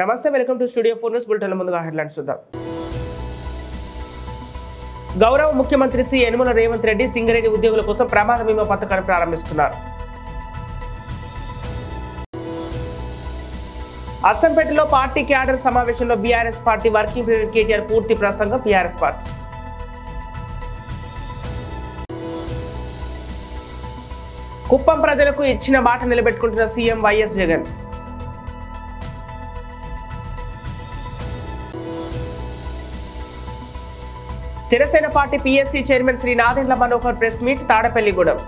నమస్తే, welcome to studio 4 news bulletin. ముందుగా headlines చూద్దాం. గౌరవ ముఖ్యమంత్రి శ్రీ యనమల రేవంత్ రెడ్డి సింగరేణి ఉద్యోగుల కోసం ప్రమాద బీమా పథకాన్ని ప్రారంభిస్తున్నారు. అచ్చంపేటలో పార్టీ క్యాడర్ సమావేశంలో BRS party working president KTR పూర్తి ప్రసంగం. బీఆర్ఎస్ పార్టీ కుప్పం ప్రజలకు ఇచ్చిన మాట నిలబెట్టుకుంటున్న CM YS Jagan. Janasena party PSC chairman Shri Nadendla Manohar press meet Tadepalligudem.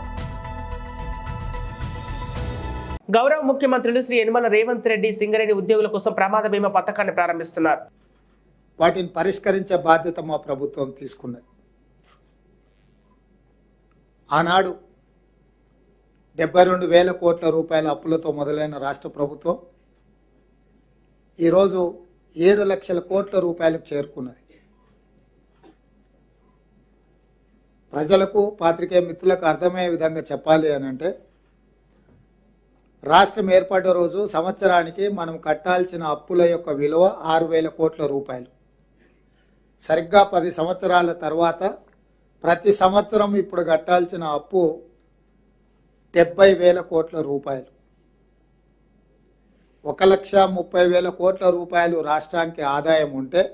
గౌరవ ముఖ్యమంత్రులు శ్రీ యనమల రేవంత్ రెడ్డి సింగరేణి ఉద్యోగుల కోసం ప్రమాద బీమా పథకాన్ని ప్రారంభిస్తున్నారు. వాటిని పరిష్కరించే బాధ్యత మా ప్రభుత్వం తీసుకున్నది. ఆనాడు 72,000 కోట్ల రూపాయల అప్పులతో మొదలైన రాష్ట్ర ప్రభుత్వం ఈరోజు 7 లక్షల కోట్ల రూపాయలకు చేరుకున్నది. ప్రజలకు, పాత్రికేయ మిత్రులకు అర్థమయ్యే విధంగా చెప్పాలి అని అంటే, రాష్ట్రం ఏర్పడ్డ రోజు సంవత్సరానికి మనం కట్టాల్సిన అప్పుల యొక్క విలువ 6,000 కోట్ల రూపాయలు. సరిగ్గా 10 సంవత్సరాల తర్వాత ప్రతి సంవత్సరం ఇప్పుడు కట్టాల్సిన అప్పు 70,000 కోట్ల రూపాయలు. 1,30,000 కోట్ల రూపాయలు రాష్ట్రానికి ఆదాయం ఉంటే,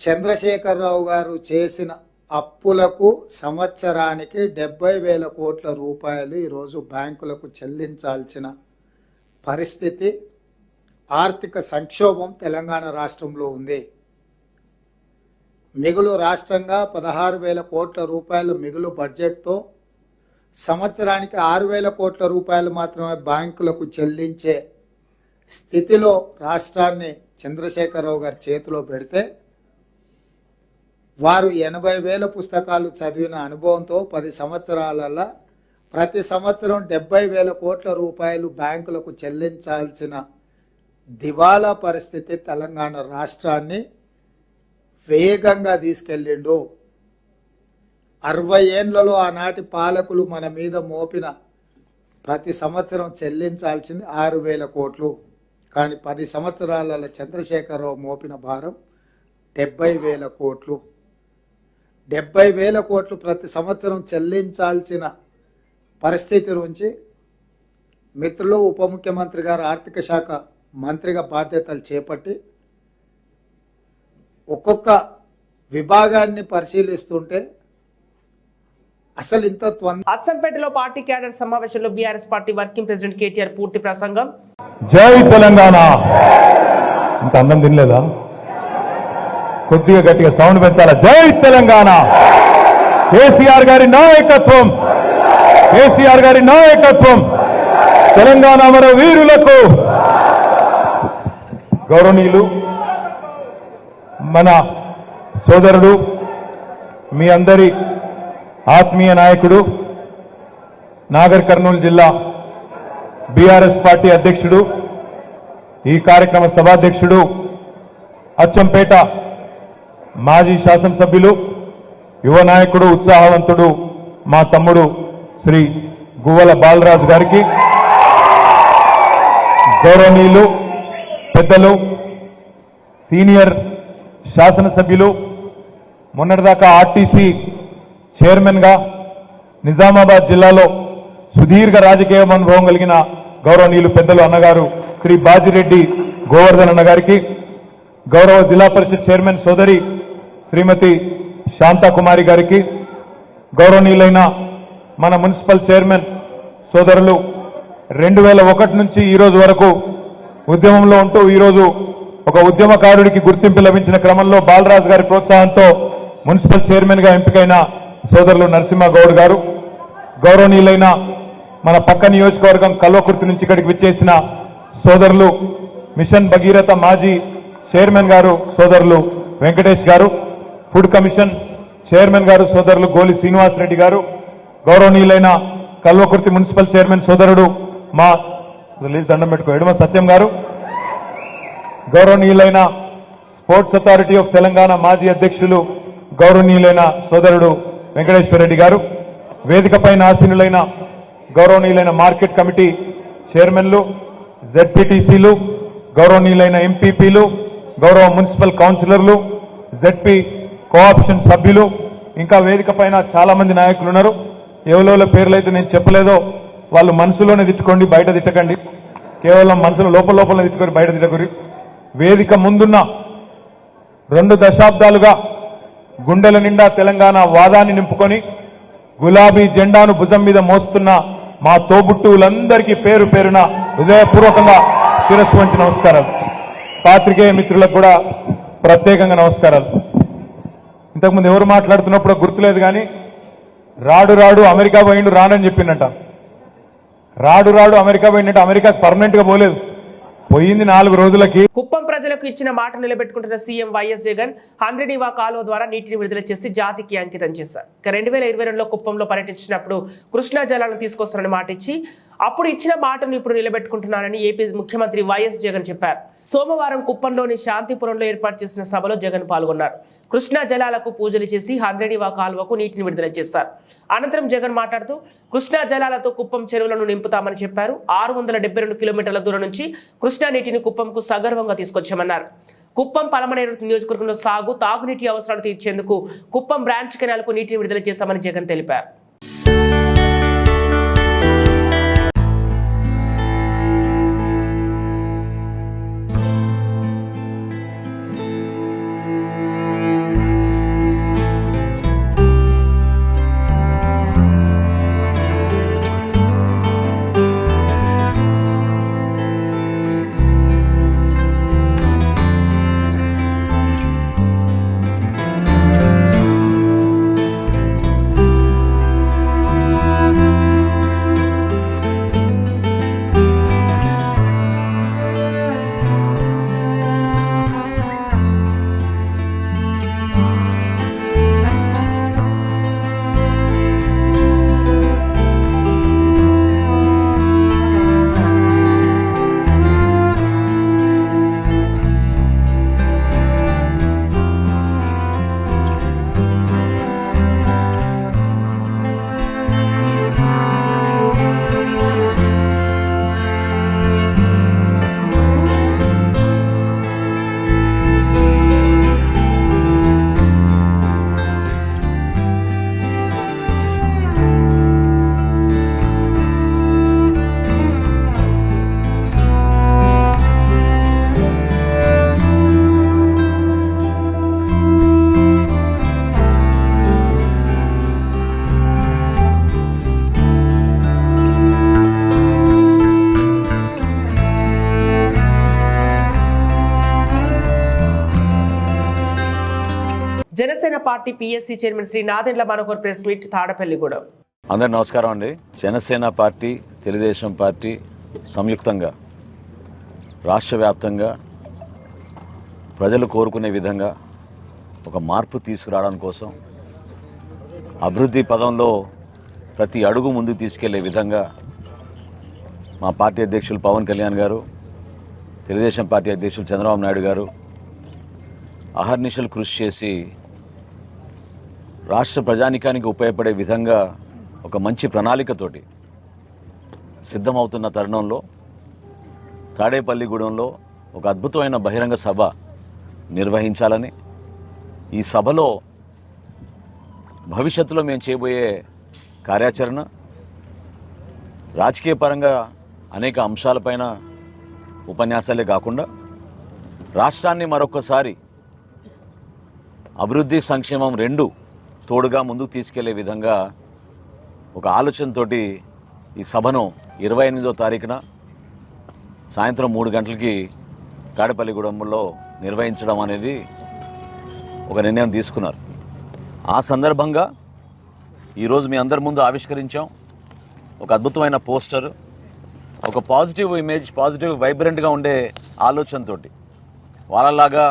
చంద్రశేఖరరావు గారు చేసిన అప్పులకు సంవత్సరానికి 70,000 కోట్ల రూపాయలు ఈరోజు బ్యాంకులకు చెల్లించాల్సిన పరిస్థితి, ఆర్థిక సంక్షోభం తెలంగాణ రాష్ట్రంలో ఉంది. మిగులు రాష్ట్రంగా 16,000 కోట్ల రూపాయలు మిగులు బడ్జెట్తో సంవత్సరానికి 6,000 కోట్ల రూపాయలు మాత్రమే బ్యాంకులకు చెల్లించే స్థితిలో రాష్ట్రాన్ని చంద్రశేఖరరావు గారి చేతిలో పెడితే, వారు 80,000 పుస్తకాలు చదివిన అనుభవంతో 10 సంవత్సరాలలో ప్రతి సంవత్సరం 70,000 కోట్ల రూపాయలు బ్యాంకులకు చెల్లించాల్సిన దివాలా పరిస్థితి తెలంగాణ రాష్ట్రాన్ని వేగంగా తీసుకెళ్ళిండు. 60 ఏళ్లలో ఆనాటి పాలకులు మన మీద మోపిన ప్రతి సంవత్సరం చెల్లించాల్సింది 6,000 కోట్లు. కానీ 10 సంవత్సరాలలో చంద్రశేఖరరావు మోపిన భారం 70,000 కోట్లు. 70,000 కోట్లు ప్రతి సంవత్సరం చెల్లించాల్సిన పరిస్థితి నుంచి మిత్రులు, ఉప ముఖ్యమంత్రి గారు ఆర్థిక శాఖ మంత్రిగా బాధ్యతలు చేపట్టి ఒక్కొక్క విభాగాన్ని పరిశీలిస్తుంటే అసలు ఇంత అచ్చంపేటలో పార్టీ క్యాడర్ సమావేశంలో BRS party working president KTR పూర్తి ప్రసంగం. జై తెలంగాణ. ఇంత అన్నం తినలేదా? కొద్దిగా గట్టిగా సౌండ్ పెంచాలా? జై తెలంగాణ. కేసీఆర్ గారి నాయకత్వం, కేసీఆర్ గారి నాయకత్వం. తెలంగాణ అమర వీరులకు. గౌరవనీయులు, మన సోదరుడు, మీ అందరి ఆత్మీయ నాయకుడు, నాగర్ కర్నూలు జిల్లా బీఆర్ఎస్ పార్టీ అధ్యక్షుడు, ఈ కార్యక్రమ సభాధ్యక్షుడు, అచ్చంపేట మాజీ శాసనసభ్యులు, యువ నాయకుడు, ఉత్సాహవంతుడు మా తమ్ముడు శ్రీ గువ్వల బాలరాజు గారికి, గౌరవనీయులు పెద్దలు, సీనియర్ శాసనసభ్యులు, మొన్నటిదాకా ఆర్టీసీ చైర్మన్గా నిజామాబాద్ జిల్లాలో సుదీర్ఘ రాజకీయ అనుభవం కలిగిన గౌరవనీయులు పెద్దలు అన్నగారు శ్రీ బాజిరెడ్డి గోవర్ధన్ అన్న గారికి, గౌరవ జిల్లా పరిషత్ చైర్మన్ సోదరి శ్రీమతి శాంతాకుమారి గారికి, గౌరవనీయులైన మన మున్సిపల్ చైర్మన్ సోదరులు 2001 నుంచి ఈరోజు వరకు ఉద్యమంలో ఉంటూ ఈరోజు ఒక ఉద్యమకారుడికి గుర్తింపు లభించిన క్రమంలో బాలరాజు గారి ప్రోత్సాహంతో మున్సిపల్ చైర్మన్గా ఎంపికైన సోదరులు నరసింహగౌడ్ గారు, గౌరవనీయులైన మన పక్క నియోజకవర్గం కల్వకుర్తి నుంచి ఇక్కడికి విచ్చేసిన సోదరులు మిషన్ భగీరథ మాజీ చైర్మన్ గారు సోదరులు వెంకటేష్ గారు, ఫుడ్ కమిషన్ చైర్మన్ గారు సోదరులు గోలి శ్రీనివాస్ రెడ్డి గారు, గౌరవనీయులైన కల్వకుర్తి మున్సిపల్ చైర్మన్ సోదరుడు మా దండం పెట్టుకో ఎడమ సత్యం గారు, గౌరవనీయులైన స్పోర్ట్స్ అథారిటీ ఆఫ్ తెలంగాణ మాజీ అధ్యక్షులు గౌరవనీయులైన సోదరుడు వెంకటేశ్వర రెడ్డి గారు, వేదికపైన ఆసీనులైన గౌరవనీయులైన మార్కెట్ కమిటీ చైర్మన్లు, జెడ్పీటీసీలు, గౌరవనీయులైన ఎంపీపీలు, గౌరవ మున్సిపల్ కౌన్సిలర్లు, జెడ్పీ కోఆప్షన్ సభ్యులు, ఇంకా వేదిక పైన చాలా మంది నాయకులు ఉన్నారు. ఎవరెవరి పేర్లు అయితే నేను చెప్పలేదో వాళ్ళు మనసులోనే తిట్టుకోండి, బయట తిట్టకండి. కేవలం మనసులో లోపల తిట్టుకొని బయట తిట్టకూరి. వేదిక ముందున్న 2 దశాబ్దాలుగా గుండెల నిండా తెలంగాణ వాదాన్ని నింపుకొని గులాబీ జెండాను భుజం మీద మోస్తున్న మా తోబుట్టువులందరికీ పేరు పేరున హృదయపూర్వకంగా శిరస్సు వంచి నమస్కారాలు. పాత్రికేయ మిత్రులకు కూడా ప్రత్యేకంగా నమస్కారాలు. ఇంతకుముందు ఎవరు మాట్లాడుతున్నప్పుడు గుర్తులేదు కానీ రాడు అమెరికా పోయిండు రానని చెప్పిండట. రాడు అమెరికా పోయిందంటే అమెరికాకు పర్మనెంట్ గా పోలేదు, పోయింది 4 రోజులకి. కుప్పం ప్రజలకు ఇచ్చిన మాట నిలబెట్టుకుంటున్న సీఎం వైఎస్ జగన్ హంద్రినీవా కాలువ ద్వారా నీటిని విడుదల చేసి జాతికి అంకితం చేశారు. 2022లో కుప్పంలో పర్యటించినప్పుడు కృష్ణా జలాలను తీసుకొస్తారని మాట ఇచ్చి అప్పుడు ఇచ్చిన మాటను ఇప్పుడు నిలబెట్టుకుంటున్నారని ఏపీ ముఖ్యమంత్రి వైఎస్ జగన్ చెప్పారు. సోమవారం కుప్పంలోని శాంతిపురంలో ఏర్పాటు చేసిన సభలో జగన్ పాల్గొన్నారు. కృష్ణా జలాలకు పూజలు చేసి హంద్రినీవా కాలువకు నీటిని విడుదల చేశారు. అనంతరం జగన్ మాట్లాడుతూ కృష్ణా జలాలతో కుప్పం చెరువులను నింపుతామని చెప్పారు. 672 కిలోమీటర్ల దూరం నుంచి కృష్ణా నీటిని కుప్పంకు సగర్వంగా తీసుకొచ్చామన్నారు. కుప్పం పలమనేరు నియోజకవర్గంలో సాగు, తాగునీటి అవసరాలు తీర్చేందుకు కుప్పం బ్రాంచ్ కెనాల్కు నీటిని విడుదల చేశామని జగన్ తెలిపారు. Janasena party PSC chairman Shri Nadendla Manohar press meet Tadepalligudem. అందరికీ నమస్కారం అండి. జనసేన పార్టీ, తెలుగుదేశం పార్టీ సంయుక్తంగా రాష్ట్ర వ్యాప్తంగా ప్రజలు కోరుకునే విధంగా ఒక మార్పు తీసుకురావడం కోసం అభివృద్ధి పదంలో ప్రతి అడుగు ముందుకు తీసుకెళ్లే విధంగా మా పార్టీ అధ్యక్షులు పవన్ కళ్యాణ్ గారు, తెలుగుదేశం పార్టీ అధ్యక్షులు చంద్రబాబు నాయుడు గారు అహర్నిశలు కృషి చేసి రాష్ట్ర ప్రజానికానికి ఉపయోగపడే విధంగా ఒక మంచి ప్రణాళికతోటి సిద్ధమవుతున్న తరుణంలో తాడేపల్లిగూడెంలో ఒక అద్భుతమైన బహిరంగ సభ నిర్వహించాలని, ఈ సభలో భవిష్యత్తులో మేము చేయబోయే కార్యాచరణ, రాజకీయ పరంగా అనేక అంశాలపైన ఉపన్యాసాలే కాకుండా రాష్ట్రాన్ని మరొకసారి అభివృద్ధి, సంక్షేమం 2 తోడుగా ముందుకు తీసుకెళ్లే విధంగా ఒక ఆలోచనతోటి ఈ సభను 28వ తారీఖున సాయంత్రం 3 గంటలకి తాడేపల్లిగూడెంలో నిర్వహించడం అనేది ఒక నిర్ణయం తీసుకున్నారు. ఆ సందర్భంగా ఈరోజు మీ అందరి ముందు ఆవిష్కరించాం ఒక అద్భుతమైన పోస్టర్, ఒక పాజిటివ్ ఇమేజ్, పాజిటివ్ వైబ్రెంట్గా ఉండే ఆలోచనతోటి, వాళ్ళలాగా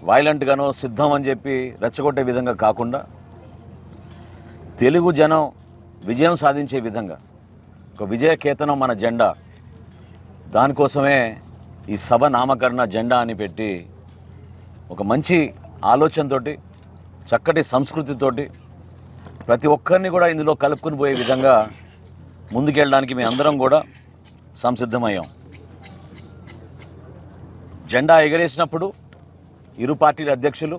వైలెంట్గానో సిద్ధం అని చెప్పి రెచ్చగొట్టే విధంగా కాకుండా తెలుగు జనం విజయం సాధించే విధంగా ఒక విజయకేతనం మన జెండా, దానికోసమే ఈ సభ నామకరణ జెండా అని పెట్టి ఒక మంచి ఆలోచనతోటి, చక్కటి సంస్కృతితోటి ప్రతి ఒక్కరిని కూడా ఇందులో కలుపుకుని పోయే విధంగా ముందుకెళ్ళడానికి మేము అందరం కూడా సంసిద్ధమయ్యాం. జెండా ఎగరేసినప్పుడు ఇరు పార్టీల అధ్యక్షులు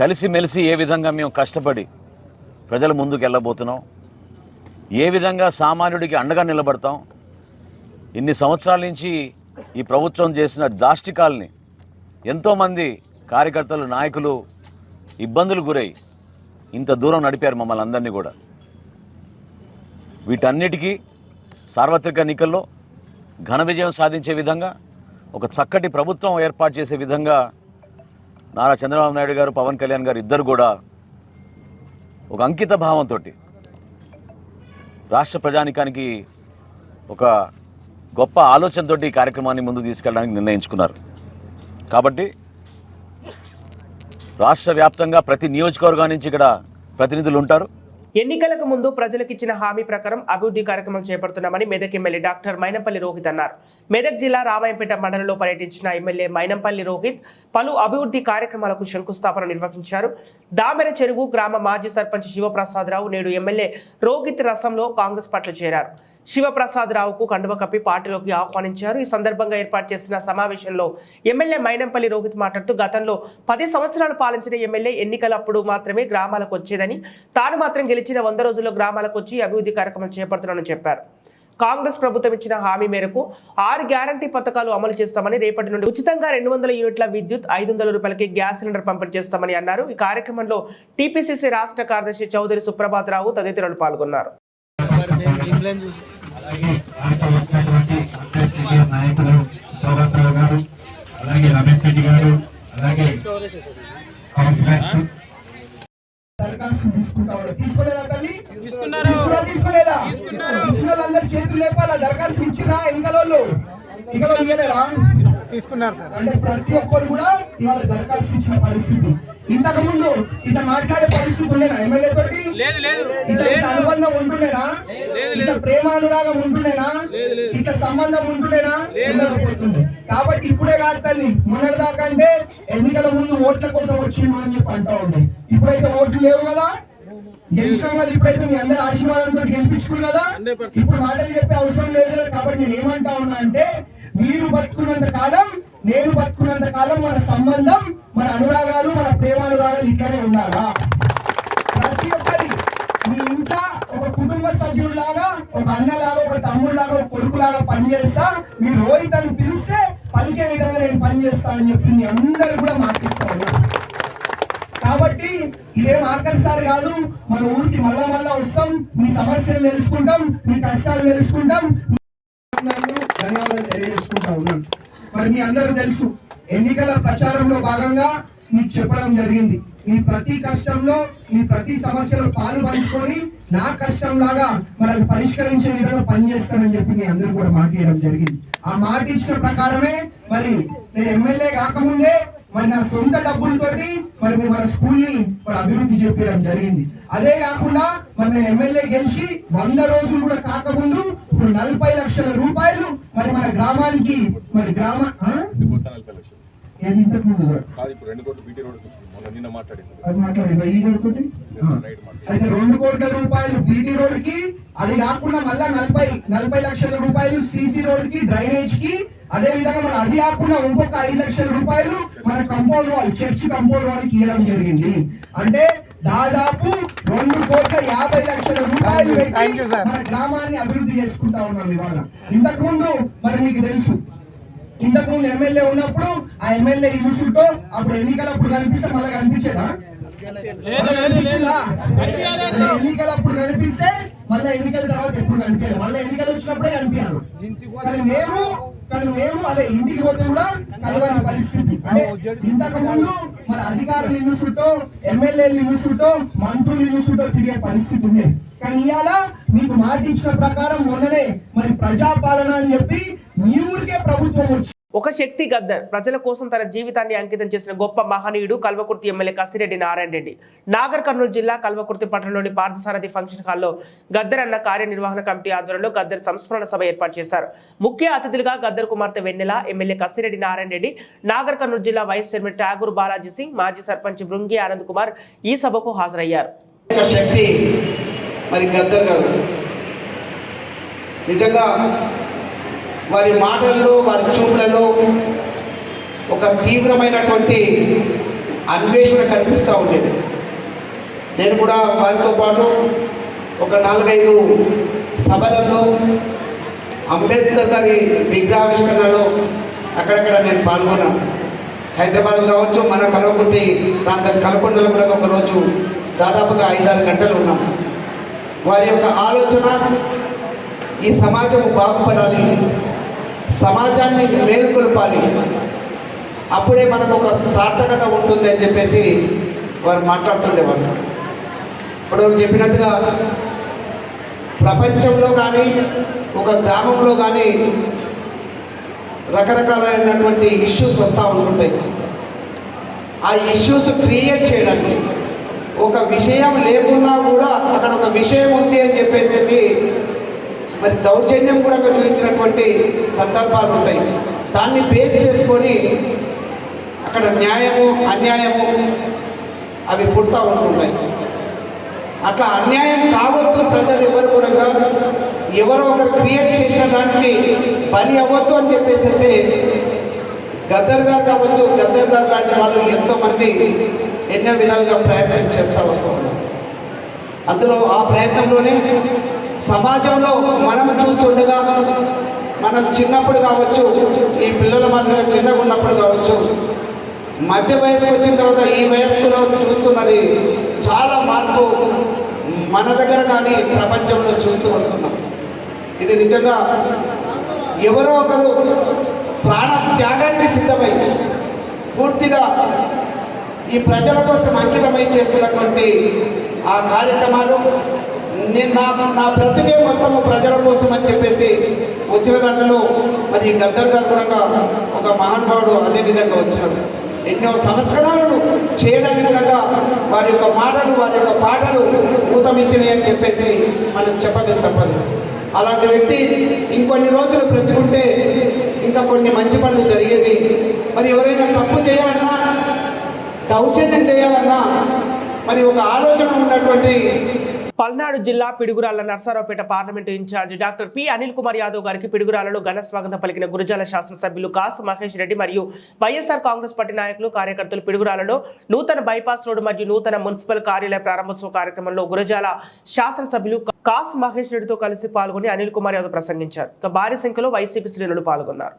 కలిసిమెలిసి ఏ విధంగా మేము కష్టపడి ప్రజల ముందుకు వెళ్ళబోతున్నాం, ఏ విధంగా సామాన్యుడికి అండగా నిలబడతాం, ఇన్ని సంవత్సరాల నుంచి ఈ ప్రభుత్వం చేసిన దాష్టికాల్ని ఎంతోమంది కార్యకర్తలు నాయకులు ఇబ్బందులు గురై ఇంత దూరం నడిపారు మమ్మల్ని అందరినీ కూడా. వీటన్నిటికీ సార్వత్రిక ఎన్నికల్లో ఘన విజయం సాధించే విధంగా ఒక చక్కటి ప్రభుత్వం ఏర్పాటు చేసే విధంగా నారా చంద్రబాబు నాయుడు గారు, పవన్ కళ్యాణ్ గారు ఇద్దరు కూడా ఒక అంకిత భావంతో రాష్ట్ర ప్రజానికానికి ఒక గొప్ప ఆలోచనతో ఈ కార్యక్రమాన్ని ముందుకు తీసుకెళ్ళడానికి నిర్ణయించుకున్నారు. కాబట్టి రాష్ట్ర వ్యాప్తంగా ప్రతి నియోజకవర్గం నుంచి ఇక్కడ ప్రతినిధులు ఉంటారు. ఎన్నికలకు ముందు ప్రజలకు ఇచ్చిన హామీ ప్రకారం అభివృద్ధి కార్యక్రమాలు చేపడుతున్నామని మెదక్ ఎమ్మెల్యే డాక్టర్ మైనంపల్లి రోహిత్ అన్నారు. మెదక్ జిల్లా రామాయంపేట మండలంలో పర్యటించిన ఎమ్మెల్యే మైనంపల్లి రోహిత్ పలు అభివృద్ధి కార్యక్రమాలకు శంకుస్థాపన నిర్వహించారు. దామెర చెరువు గ్రామ మాజీ సర్పంచ్ శివప్రసాదరావు నేడు ఎమ్మెల్యే రోహిత్ రసంలో కాంగ్రెస్ పార్టీలో చేరారు. శివప్రసాదరావుకు కండువ కప్పి పార్టీలోకి ఆహ్వానించారు. ఈ సందర్భంగా ఏర్పాటు చేసిన సమావేశంలో ఎమ్మెల్యే మైనంపల్లి రోహిత్ మాట్లాడుతూ గతంలో 10 సంవత్సరాలు పాలించిన ఎమ్మెల్యే ఎన్నికలప్పుడు మాత్రమే గ్రామాలకు వచ్చేదని, తాను మాత్రం గెలిచిన 100 రోజుల్లో గ్రామాలకు వచ్చి అభివృద్ధి కార్యక్రమం చేపడుతున్నానని చెప్పారు. కాంగ్రెస్ ప్రభుత్వం ఇచ్చిన హామీ మేరకు 6 గ్యారంటీ పథకాలు అమలు చేస్తామని, రేపటి నుండి ఉచితంగా 200 యూనిట్ల విద్యుత్, 500 రూపాయలకి గ్యాస్ సిలిండర్ పంపిణీ చేస్తామని అన్నారు. ఈ కార్యక్రమంలో టీపీసీసీ రాష్ట్ర కార్యదర్శి చౌదరి సుప్రభాత్ రావు తదితరులు పాల్గొన్నారు. అలాగే ఆటో వచ్చినటువంటి నాయకులు గౌరవరావు గారు, అలాగే రమేష్ రెడ్డి గారు, అలాగే కౌన్సిలర్స్ చేతులు లేపాల దరఖాస్తు ఇచ్చినా ఎన్నికలలో తీసుకున్నారు సార్. అంటే ప్రతి ఒక్కరు కూడా ఇవాళ దరఖాస్తు ఇచ్చిన పరిస్థితి. ఇంతకు ముందు ఇట్లా మాట్లాడే పరిస్థితి ఉండేనా ఎమ్మెల్యే తోటి? ఇట్లా అనుబంధం ఉంటుండేనా? ఇట్లా ప్రేమానురాగం ఉంటుండేనా? ఇట్లా సంబంధం ఉంటుండేనా? ఉండకపోతుండే. కాబట్టి ఇప్పుడే కాదు తల్లి, మొన్నటి దాకా అంటే ఎన్నికల ముందు ఓట్ల కోసం వచ్చిండు అని చెప్పి అంటా ఉండే. ఇప్పుడైతే ఓట్లు లేవు కదా, గెలిచినాం కదా, ఇప్పుడైతే మీ అందరి ఆశీర్వాదంతో గెలిపించుకున్నారు కదా, ఇప్పుడు మాటలు చెప్పే అవసరం లేదు కదా. కాబట్టి నేను ఏమంటా ఉన్నా అంటే, మీరు బతుకున్నంత కాలం, నేను బతుకున్నంత కాలం మన సంబంధం, మన అనురాగాలు, మన ప్రేమానురాగాలు ఇట్లానే ఉండాలా? ప్రతి ఒక్కరి మీ ఇంట్లో ఒక కుటుంబ సభ్యుల్లాగా, ఒక అన్నలాగా, ఒక తమ్ముళ్లాగా, ఒక కొడుకులాగా పనిచేస్తా. మీరు రోహిత్ అని పిలిస్తే పలికే విధంగా నేను పనిచేస్తా అని చెప్పి మీ అందరూ కూడా మాట్లాడుతా ఉన్నా. కాబట్టి ఇదేం ఆఖరిసారి కాదు, మన ఊరికి మళ్ళా వస్తాం, మీ సమస్యలు తెలుసుకుంటాం, మీ కష్టాలు తెలుసుకుంటాం. ధన్యవాదాలు తెలియజేసుకుంటా ఉన్నాను. మరి మీ అందరూ తెలుసు, ఎన్నికల ప్రచారంలో భాగంగా మీకు చెప్పడం జరిగింది, మీ ప్రతి కష్టంలో, మీ ప్రతి సమస్యలో పాలు పంచుకొని నా కష్టం లాగా మనల్ని పరిష్కరించే విధంగా పనిచేస్తానని చెప్పి మీ అందరూ కూడా మాట ఇవ్వడం జరిగింది. ఆ మాట ఇచ్చిన ప్రకారమే మరి నేను ఎమ్మెల్యే కాకముందే మరి నా సొంత డబ్బులతోటి మరి మన స్కూల్ని మరి అభివృద్ధి చేయడం జరిగింది. అదే కాకుండా మరి నేను ఎమ్మెల్యే గెలిచి 100 రోజులు కూడా కాకముందు ఇప్పుడు 40 లక్షల రూపాయలు మరి మన గ్రామానికి మరి ఇంతకు ముందు అయితే 2 కోట్ల రూపాయలు బీటీ రోడ్ కి, అది కాకుండా మళ్ళా 40 లక్షల రూపాయలు సీసీ రోడ్ కి, డ్రైనేజ్ కి, అదే విధంగా మన అది కాకుండా ఇంకొక 5 లక్షల రూపాయలు మన compound wall, church compound wall కి ఇవ్వడం జరిగింది. అంటే దాదాపు 2,50,00,000 రూపాయలు పెట్టి మన గ్రామాన్ని అభివృద్ధి చేసుకుంటా ఉన్నాం ఇవాళ. ఇంతకు ముందు మరి మీకు తెలుసు, ఇంతకు ముందు ఎమ్మెల్యే ఉన్నప్పుడు ఆ ఎమ్మెల్యే ఇన్స్టిట్యూట్ అప్పుడు ఎన్నికలప్పుడు కనిపిస్తే మళ్ళీ కనిపించేదా? ఎన్నికలప్పుడు కనిపిస్తే మళ్ళీ ఎన్నికల తర్వాత ఎప్పుడు కనిపించాలి, మళ్ళీ ఎన్నికలు వచ్చినప్పుడే కనిపించారు. కానీ మేము అదే ఇంటికి పోతే కూడా కలవని పరిస్థితి. అంటే ఇంతకు ముందు మన అధికారులు ఇన్స్టిట్యూటో, ఎమ్మెల్యేలు ఇన్స్టిట్యూటో, మంత్రులు ఇన్స్టిట్యూటో తిరిగే పరిస్థితి ఉండేది. కానీ ఇవాళ మీకు మాట ఇచ్చిన ప్రకారం మొన్ననే మరి ప్రజాపాలన అని చెప్పి మీ ఊరికే ప్రభుత్వం వచ్చి ఒక శక్తి గద్దర్ ప్రజల కోసం తన జీవితాన్ని అంకితం చేసిన గొప్ప మహనీయుడు కల్వకుర్తి ఎమ్మెల్యే కసిరెడ్డి నారాయణ రెడ్డి. నాగర్ కర్నూలు జిల్లా కల్వకుర్తి పట్టణంలోని పార్థసారథి ఫంక్షన్ హాల్లో గద్దర్ అన్న కార్యనిర్వహణ కమిటీ ఆధ్వర్యంలో గద్దర్ సంస్మరణ సభ ఏర్పాటు చేశారు. ముఖ్య అతిథులుగా గద్దర్ కుమార్తె వెన్నెల, ఎమ్మెల్యే కసిరెడ్డి నారాయణ రెడ్డి, నాగర్ కర్నూలు జిల్లా వైస్ చైర్మన్ ఠాగూర్ బాలాజీ సింగ్, మాజీ సర్పంచ్ బృంగి ఆనంద్ కుమార్ ఈ సభకు హాజరయ్యారు. నిజంగా వారి మాటల్లో, వారి చూపులలో ఒక తీవ్రమైనటువంటి అన్వేషణ కనిపిస్తూ ఉండేది. నేను కూడా వారితో పాటు ఒక 4-5 సభలలో అంబేద్కర్ గారి విగ్రహావిష్కరణలో అక్కడక్కడ నేను పాల్గొన్నాను. హైదరాబాద్ కావచ్చు, మన కల్వకుర్తి ప్రాంతం కల్పొండలో కూడా ఒకరోజు దాదాపుగా 5-6 గంటలు ఉన్నాం. వారి యొక్క ఆలోచన ఈ సమాజం బాగుపడాలి, సమాజాన్ని మేలుకొల్పాలి, అప్పుడే మనకు ఒక సార్థకత ఉంటుంది అని చెప్పేసి వారు మాట్లాడుతుండేవారు. ఇప్పుడు చెప్పినట్టుగా ప్రపంచంలో కానీ ఒక గ్రామంలో కానీ రకరకాలైనటువంటి ఇష్యూస్ వస్తూ ఉంటుంటాయి. ఆ ఇష్యూస్ క్రియేట్ చేయడానికి ఒక విషయం లేకున్నా కూడా అక్కడ ఒక విషయం ఉంది అని చెప్పేసి మరి దౌర్జన్యం కూడా చూపించినటువంటి సందర్భాలు ఉంటాయి. దాన్ని బేస్ చేసుకొని అక్కడ న్యాయము అన్యాయము అవి పుడతా ఉంటుంటాయి. అట్లా అన్యాయం కావద్దు, ప్రజలు ఎవరు కూడా ఎవరో ఒకరు క్రియేట్ చేసిన దానికి బలి అవ్వద్దు అని చెప్పేసి గద్దర్ గారు కావచ్చు, గద్దర్ గారు లాంటి వాళ్ళు ఎంతోమంది ఎన్నో విధాలుగా ప్రయత్నం చేస్తూ వస్తున్నారు. అందులో ఆ ప్రయత్నంలోనే సమాజంలో మనం చూస్తుండగా మనం చిన్నప్పుడు కావచ్చు, ఈ పిల్లల మాదిరిగా చిన్నగా ఉన్నప్పుడు కావచ్చు, మధ్య వయసుకు వచ్చిన తర్వాత ఈ వయస్సులో చూస్తున్నది చాలా మార్పు మన దగ్గర కానీ ప్రపంచంలో చూస్తూ వస్తున్నాం. ఇది నిజంగా ఎవరో ఒకరు ప్రాణ త్యాగానికి సిద్ధమై పూర్తిగా ఈ ప్రజల కోసం అంకితమై చేస్తున్నటువంటి ఆ కార్యక్రమాలు నేను నా బ్రతుకే మొత్తము ప్రజల కోసం అని చెప్పేసి వచ్చిన దాంట్లో మరి గద్దర్ గారు కూడా ఒక మహానుభావుడు అదే విధంగా వచ్చినారు. ఎన్నో సంస్కరణలను చేయడానికి కూడా వారి యొక్క మాటలు, వారి యొక్క పాటలు ఊతమిచ్చినాయి అని చెప్పేసి మనం చెప్పక తప్పదు. అలాంటి వ్యక్తి ఇంకొన్ని రోజులు బ్రతుకుంటే ఇంకా కొన్ని మంచి పనులు జరిగేది. మరి ఎవరైనా తప్పు చేయాలన్నా, దౌర్జన్యం చేయాలన్నా మరి ఒక ఆలోచన ఉన్నటువంటి పల్నాడు జిల్లా Piduguralla Narasaraopet parliament incharge doctor P Anil Kumar Yadav గారికి పిడుగురాళ్లలో ఘన స్వాగతం పలికిన గురజాల శాసనసభ్యులు కాసు మహేష్ రెడ్డి మరియు వైఎస్ఆర్ కాంగ్రెస్ పార్టీ నాయకులు, కార్యకర్తలు పిడుగురాళ్లలో నూతన బైపాస్ రోడ్డు మరియు నూతన మున్సిపల్ కార్యాలయ ప్రారంభోత్సవ కార్యక్రమంలో గురజాల శాసనసభ్యులు కాసు మహేష్ రెడ్డితో కలిసి పాల్గొని అనిల్ కుమార్ యాదవ్ ప్రసంగించారు. ఇక భారీ సంఖ్యలో వైసీపీ శ్రేణులు పాల్గొన్నారు.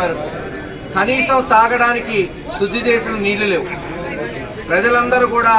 వరకు కనీసం తాగడానికి శుద్ధి చేసిన నీళ్లు లేవు. ప్రజలందరూ కూడా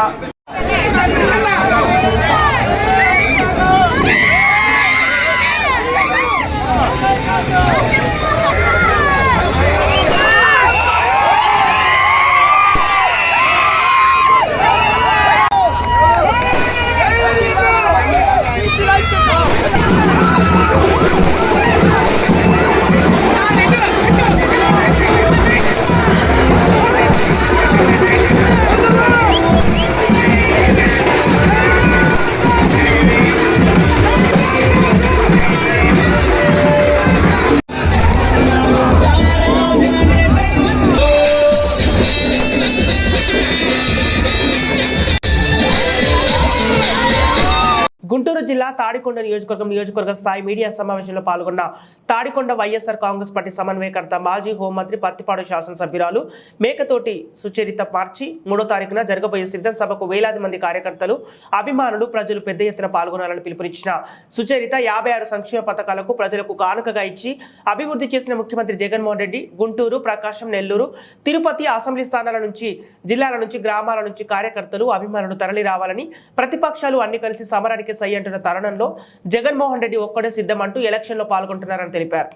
గుంటూరు జిల్లా తాడికొండ నియోజకవర్గ స్థాయి మీడియా సమావేశంలో పాల్గొన్న తాడికొండ వైఎస్ఆర్ కాంగ్రెస్ పార్టీ సమన్వయకర్త మాజీ హోంమంత్రి పత్తిపాడు శాసనసభ్యురాలు మేకతోటి సుచరిత మార్చి 3వ తారీఖున జరగబోయే సిద్ధం సభకు వేలాది మంది కార్యకర్తలు అభిమానులు ప్రజలు పెద్ద ఎత్తున పాల్గొనాలని పిలుపునిచ్చిన సుచరిత 56 సంక్షేమ పథకాలకు ప్రజలకు కానుకగా ఇచ్చి అభివృద్ధి చేసిన ముఖ్యమంత్రి జగన్మోహన్ రెడ్డి గుంటూరు, ప్రకాశం, నెల్లూరు, తిరుపతి అసెంబ్లీ స్థానాల నుంచి, జిల్లాల నుంచి, గ్రామాల నుంచి కార్యకర్తలు అభిమానులు తరలి రావాలని, ప్రతిపక్షాలు అన్ని కలిసి సమరానికి సై అంటున్న తరుణంలో జగన్మోహన్ రెడ్డి ఒక్కడే సిద్ధమంటూ ఎలక్షన్ లో పాల్గొంటున్నారని తెలిపారు.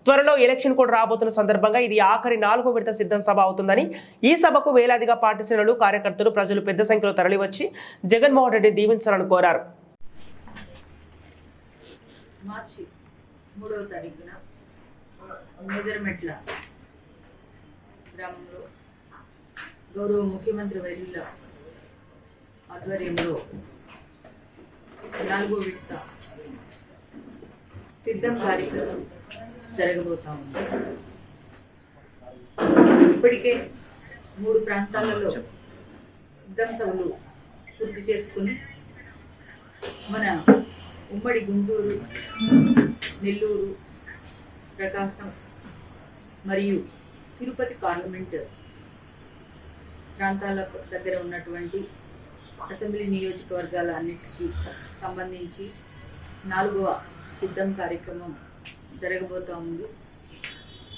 త్వరలో ఎలక్షన్ కూడా రాబోతున్న సందర్భంగా ఇది ఆఖరి 4వ విడత సిద్ధం సభ అవుతుందని, ఈ సభకు వేలాదిగా పార్టీ శ్రేణులు, కార్యకర్తలు, ప్రజలు పెద్ద సంఖ్యలో తరలివచ్చి జగన్మోహన్ రెడ్డి దీవించాలని కోరారు. మార్చి 3వ తారీఖున మెదర్మెట్ల గ్రామంలో గౌరవ ముఖ్యమంత్రి వర్యుల ఆధ్వర్యంలో 4వ విడత సిద్ధం కార్యక్రమం జరగబోతా ఉంది. ఇప్పటికే 3 ప్రాంతాలలో సిద్ధం సభలు పూర్తి చేసుకుని మన ఉమ్మడి గుంటూరు, నెల్లూరు, ప్రకాశం మరియు తిరుపతి పార్లమెంట్ ప్రాంతాల దగ్గర ఉన్నటువంటి అసెంబ్లీ నియోజకవర్గాల అన్నిటికీ సంబంధించి 4వ సిద్ధం కార్యక్రమం జరగబోతూ ఉంది.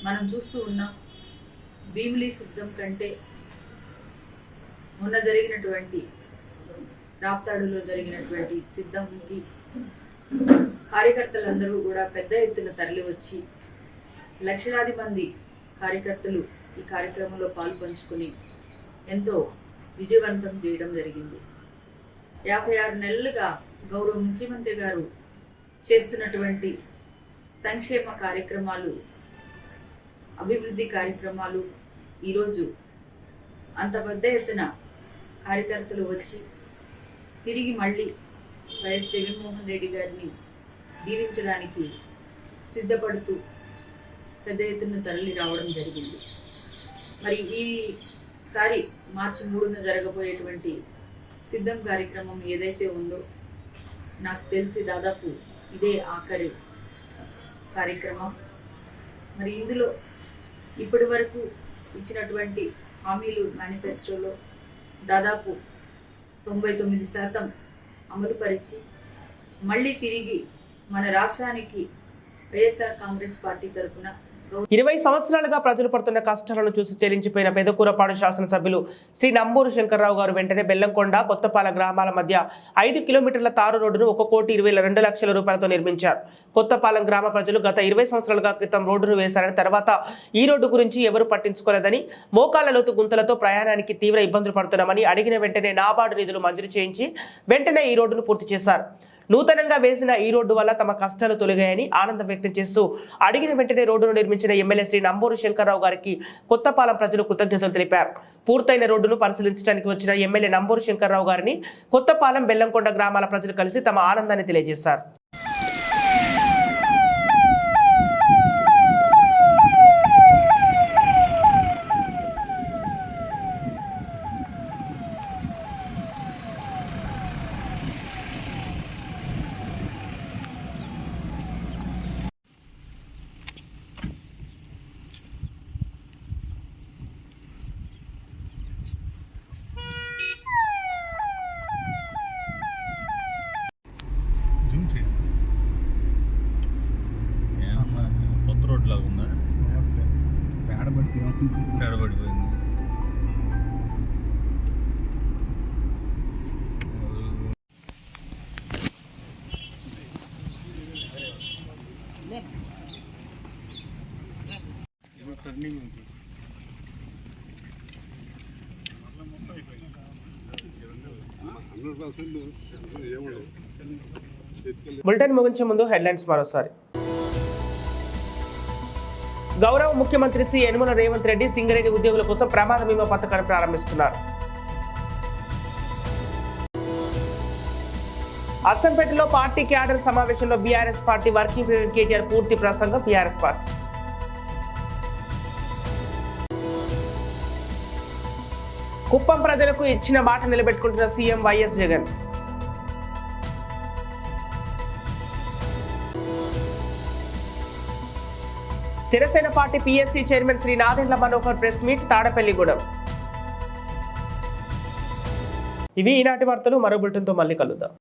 మనం చూస్తూ ఉన్నాం, భీమిలి సిద్ధం కంటే మొన్న జరిగినటువంటి రాప్తాడులో జరిగినటువంటి సిద్ధంకి కార్యకర్తలందరూ కూడా పెద్ద ఎత్తున తరలి వచ్చి లక్షలాది మంది కార్యకర్తలు ఈ కార్యక్రమంలో పాల్పంచుకొని ఎంతో విజయవంతం చేయడం జరిగింది. 56 నెలలుగా గౌరవ ముఖ్యమంత్రి గారు చేస్తున్నటువంటి సంక్షేమ కార్యక్రమాలు, అభివృద్ధి కార్యక్రమాలు ఈరోజు అంత పెద్ద ఎత్తున కార్యకర్తలు వచ్చి తిరిగి మళ్ళీ వైఎస్ జగన్మోహన్ రెడ్డి గారిని దీవించడానికి సిద్ధపడుతూ పెద్ద ఎత్తున తరలి రావడం జరిగింది. మరి ఈసారి మార్చి 3న జరగబోయేటువంటి సిద్ధం కార్యక్రమం ఏదైతే ఉందో, నాకు తెలిసి దాదాపు ఇదే ఆఖరి కార్యక్రమం. మరి ఇందులో ఇప్పటి వరకు ఇచ్చినటువంటి హామీలు మేనిఫెస్టోలో దాదాపు 99% అమలు పరిచి మళ్ళీ తిరిగి మన రాష్ట్రానికి వైఎస్ఆర్ కాంగ్రెస్ పార్టీ తరఫున 20 సంవత్సరాలుగా ప్రజలు పడుతున్న కష్టాలను చూసి చెల్లించిపోయిన పెదకూరపాడు శాసనసభ్యులు శ్రీ నంబూరు శంకర్రావు గారు వెంటనే బెల్లంకొండ, కొత్తపాల గ్రామాల మధ్య 5 కిలోమీటర్ల తారు రోడ్డును 1,22 లక్షల రూపాయలతో నిర్మించారు. కొత్తపాలెం గ్రామ ప్రజలు గత 20 సంవత్సరాలుగా క్రితం రోడ్డును వేశారని, తర్వాత ఈ రోడ్డు గురించి ఎవరు పట్టించుకోలేదని, మోకాళ్ల లోతు గుంతలతో ప్రయాణానికి తీవ్ర ఇబ్బందులు పడుతున్నామని అడిగిన వెంటనే నాబార్డు నిధులు మంజూరు చేయించి వెంటనే ఈ రోడ్డును పూర్తి చేశారు. నూతనంగా వేసిన ఈ రోడ్డు వల్ల తమ కష్టాలు తొలగాయని ఆనందం వ్యక్తం చేస్తూ అడిగిన వెంటనే రోడ్డును నిర్మించిన ఎమ్మెల్యే శ్రీ నంబూరు శంకర్రావు గారికి కొత్తపాలెం ప్రజలు కృతజ్ఞతలు తెలిపారు. పూర్తయిన రోడ్డును పరిశీలించడానికి వచ్చిన ఎమ్మెల్యే నంబూరు శంకర్రావు గారిని కొత్తపాలెం, బెల్లంకొండ గ్రామాల ప్రజలు కలిసి తమ ఆనందాన్ని తెలియజేశారు. కొత్త రోడ్ లాగా ఉందా? పేడబడిపోయింది. బులెటిన్ ముగించే ముందు హెడ్లైన్స్ మరోసారి. గౌరవ ముఖ్యమంత్రి శ్రీ యనమల రేవంత్ రెడ్డి సింగరేణి ఉద్యోగుల కోసం ప్రమాద బీమా పథకాన్ని ప్రారంభిస్తున్నారు. అచ్చంపేటలో పార్టీ క్యాడర్ సమావేశంలో BRS party working president KTR పూర్తి ప్రసంగం. బీఆర్ఎస్ పార్టీ కుప్పం ప్రజలకు ఇచ్చిన మాట నిలబెట్టుకుంటున్న CM YS Jagan. Janasena party PSC chairman Shri Nadendla Manohar press meet Tadepalligudem. ఇవి ఈనాటి వార్తలు. మరో బులెటిన్తో మళ్ళీ కలుద్దాం.